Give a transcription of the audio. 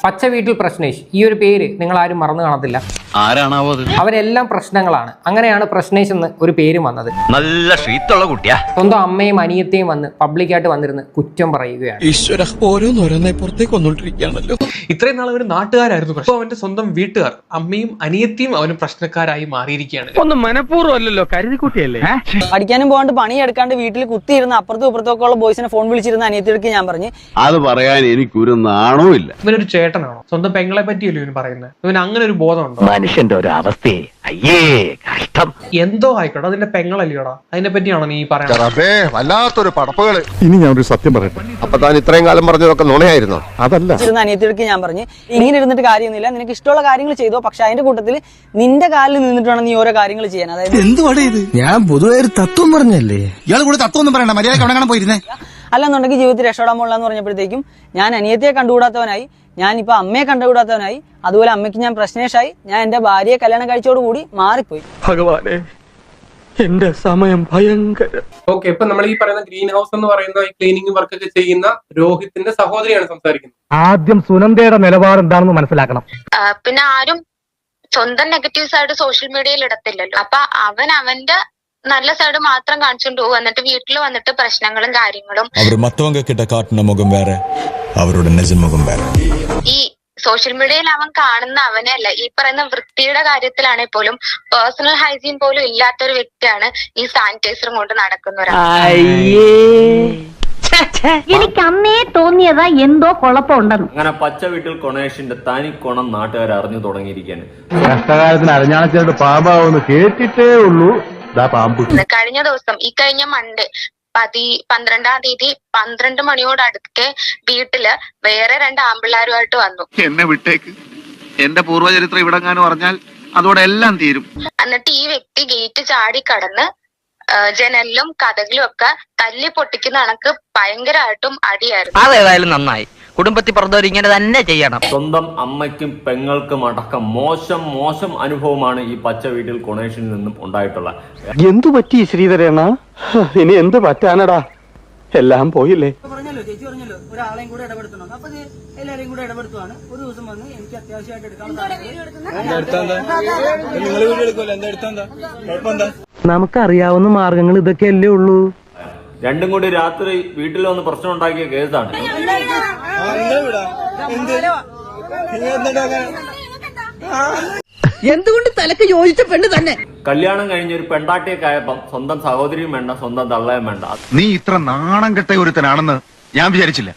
പച്ച വീട്ടിൽ പ്രശ്നേഷ്, ഈ ഒരു പേര് നിങ്ങൾ ആരും മറന്നു കാണത്തില്ല. ആരാണാവോ? അവരെല്ലാം പ്രശ്നങ്ങളാണ്. അങ്ങനെയാണ് പ്രശ്നേഷ് എന്ന് ഒരു പേര് വന്നത്. നല്ല ഷീറ്റുള്ള കുട്ടിയാ. സ്വന്തം അമ്മയും അനിയത്തെയും വന്ന് പബ്ലിക്കായിട്ട് വന്നിരുന്ന് കുറ്റം പറയുകയാണ്. ഈശ്വര, ഓരോന്നോരോന്നായി പുറത്തേക്ക് വന്നോണ്ടിരിക്കുകയാണല്ലോ. ഇത്രയും നാൾ അവര് നാട്ടുകാരായിരുന്നു, പക്ഷെ അവന്റെ സ്വന്തം വീട്ടുകാർ, അമ്മയും അനിയത്തിയും അവന് പ്രശ്നക്കാരായി മാറിയിരിക്കുകയാണ്. ഒന്നും മനഃപൂർവ്വം അല്ലല്ലോ, കരുതിക്കുട്ടിയല്ലേ. പഠിക്കാനും പോകാണ്ട് പണിയെടുക്കാണ്ട് വീട്ടിൽ കുത്തിയിരുന്ന അപ്പുറത്തും ഇപ്പുറത്തൊക്കെ ഉള്ള ബോയ്സിനെ ഫോൺ വിളിച്ചിരുന്ന അനിയത്തിക്ക് ഞാൻ പറഞ്ഞു, അത് പറയാൻ എനിക്കൊരു നാണോ ഇല്ല. ഇവനൊരു ചേട്ടനാണോ? സ്വന്തം പെങ്ങളെ പറ്റിയല്ലോ ഇവന് പറയുന്നത്. ഇവന് അങ്ങനെ ഒരു ബോധമുണ്ടോ? മനുഷ്യന്റെ ഒരു അവസ്ഥയെ, അയ്യേ കഷ്ടം. എന്തോ ആയിക്കോട്ടെ, അതിന്റെ പെങ്ങളല്ലയോടാ, അതിനെ പറ്റിയാണോ നീ പറയുന്നത്? വല്ലാത്തൊരു പടപ്പുകള്. ഇനി ഞാനൊരു സത്യം പറയട്ടെ. അപ്പൊ താൻ ഇത്രയും കാലം പറഞ്ഞതൊക്കെ നുണയായിരുന്നോ? അതല്ല, അനിയത്തിക്ക് ഞാൻ പറഞ്ഞു, ഇങ്ങനെ ഇരുന്നിട്ട് കാര്യമൊന്നുമില്ല, നിനക്ക് ഇഷ്ടമുള്ള കാര്യങ്ങൾ ചെയ്തോ, പക്ഷെ അതിന്റെ കൂട്ടത്തിൽ നിന്റെ കാലിൽ നിന്നിട്ട് വേണം നീ ഓരോ കാര്യങ്ങൾ ചെയ്യാൻ. അതായത് എന്തുവാടേ ഇത്? ഞാൻ പൊതുവെ ഒരു തത്വം പറഞ്ഞല്ലേ. ഇയാൾ കൂടെ തത്വം ഒന്നും പറയണ്ട, മര്യാദ അവിടെ പോയിരുന്നേ. അല്ലെന്നുണ്ടെങ്കിൽ ജീവിതത്തിൽ രക്ഷപ്പെടാൻ പോലെന്ന് പറഞ്ഞപ്പോഴത്തേക്കും ഞാൻ അനിയത്തിയെ കണ്ടുകൂടാത്തവനായി, ഞാനിപ്പോ അമ്മയെ കണ്ടുകൂടാത്തവനായി, അതുപോലെ അമ്മയ്ക്ക് ഞാൻ പ്രശ്നേഷായി, ഞാൻ എന്റെ ഭാര്യയെ കല്യാണം കഴിച്ചോടുകൂടി മാറിപ്പോയി. ഭഗവാനെ, എന്റെ സമയം ഭയങ്കര. ഓക്കെ, ഇപ്പൊ നമ്മൾ ഈ പറയുന്ന ഗ്രീൻ ഹൗസ് എന്ന് പറയുന്ന ഈ ക്ലീനിങ് വർക്ക് ഒക്കെ ചെയ്യുന്ന രോഹിത്തിന്റെ സഹോദരിയാണ് സംസാരിക്കുന്നത്. ആദ്യം സുനന്ദയുടെ നിലപാട് എന്താണെന്ന് മനസ്സിലാക്കണം. പിന്നെ ആരും സ്വന്തം നെഗറ്റീവ്സ് ആയിട്ട് സോഷ്യൽ മീഡിയയിൽ ഇടത്തില്ലല്ലോ. അപ്പൊ അവന്റെ നല്ല സൈഡ് മാത്രം കാണിച്ചുകൊണ്ട് പോകും. എന്നിട്ട് വീട്ടിൽ വന്നിട്ട് പ്രശ്നങ്ങളും കാര്യങ്ങളും. അവർ മറ്റവങ്ക കിട്ട കാട്ടുന്ന മുഖം വേറെ, അവരുടെ നിജമുഖം വേറെ. ഈ സോഷ്യൽ മീഡിയയിൽ അവൻ കാണുന്ന അവനെ അല്ല, ഈ പറയുന്ന വൃത്തിയുടെ കാര്യത്തിലാണെങ്കിൽ പോലും പേഴ്സണൽ ഹൈജീൻ പോലും ഇല്ലാത്തൊരു വ്യക്തിയാണ് ഈ സാനിറ്റൈസറും കൊണ്ട് നടക്കുന്ന ഒരാൾ. എനിക്ക് അന്നേ തോന്നിയതാ എന്തോ കുഴപ്പമുണ്ടെന്ന്. അങ്ങനെ പച്ച വീട്ടിൽ കൊണേഷിന്റെ തനി കോണം നാട്ടുകാർ അറിഞ്ഞു തുടങ്ങിയിരിക്കുകയാണ്. കഷ്ടകാലത്തിന് അരഞ്ഞാണച്ചേട്ട് പാമ്പാവെന്ന് കേട്ടിട്ടേ ഉള്ളൂ. കഴിഞ്ഞ ദിവസം, ഈ കഴിഞ്ഞ മൺഡേ 12-ാം തീയതി 12 മണിയോടടുക്കെ വീട്ടില് വേറെ 2 ആമ്പിള്ളാരുമായിട്ട് വന്നു. എന്നെ വിട്ടേക്ക്, എന്റെ പൂർവ്വചരിത്രം ഇവിടെങ്ങാനും പറഞ്ഞാൽ അതോടെ എല്ലാം തീരും. എന്നിട്ട് ഈ വ്യക്തി ഗേറ്റ് ചാടി കടന്ന് ജനലിലും കതകിലും ഒക്കെ തല്ലി പൊട്ടിക്കുന്ന കണക്ക് ഭയങ്കരമായിട്ടും അടിയായിരുന്നു. അതേതായാലും നന്നായി, കുടുംബത്തിൽ പറഞ്ഞവർ ഇങ്ങനെ തന്നെ ചെയ്യണം. സ്വന്തം അമ്മയ്ക്കും പെങ്ങൾക്കും അടക്കം മോശം അനുഭവമാണ് ഈ പച്ച വീട്ടിൽ കൊണേഷിൽ നിന്നും ഉണ്ടായിട്ടുള്ളത്. എന്തു പറ്റി ശ്രീധരേണ? ഇനി എന്ത് പറ്റാനടാ, എല്ലാം പോയില്ലേ. പറഞ്ഞല്ലോ, ചേച്ചി പറഞ്ഞല്ലോ, ഒരാളെയും കൂടെ ഇടപെടുത്തണം. അപ്പൊ എല്ലാരെയും കൂടെ ഇടപെടുത്തുവാണ്. ഒരു ദിവസം വന്ന് എനിക്ക് അത്യാവശ്യമായിട്ട് നമുക്കറിയാവുന്ന മാർഗങ്ങൾ ഇതൊക്കെയല്ലേ ഉള്ളൂ. രണ്ടും കൂടി രാത്രി വീട്ടിൽ വന്ന് പ്രശ്നം ഉണ്ടാക്കിയ കേസാണ്. എന്തുകൊണ്ട് തലക്ക് യോജിച്ച പെണ്ണ് തന്നെ. കല്യാണം കഴിഞ്ഞ ഒരു പെണ്ടാട്ടിയൊക്കെ ആയപ്പം സ്വന്തം സഹോദരിയും വേണ്ട, സ്വന്തം തള്ളയും വേണ്ട. നീ ഇത്ര നാണം കെട്ട ഒരുത്തനാണെന്ന് ഞാൻ വിചാരിച്ചില്ല.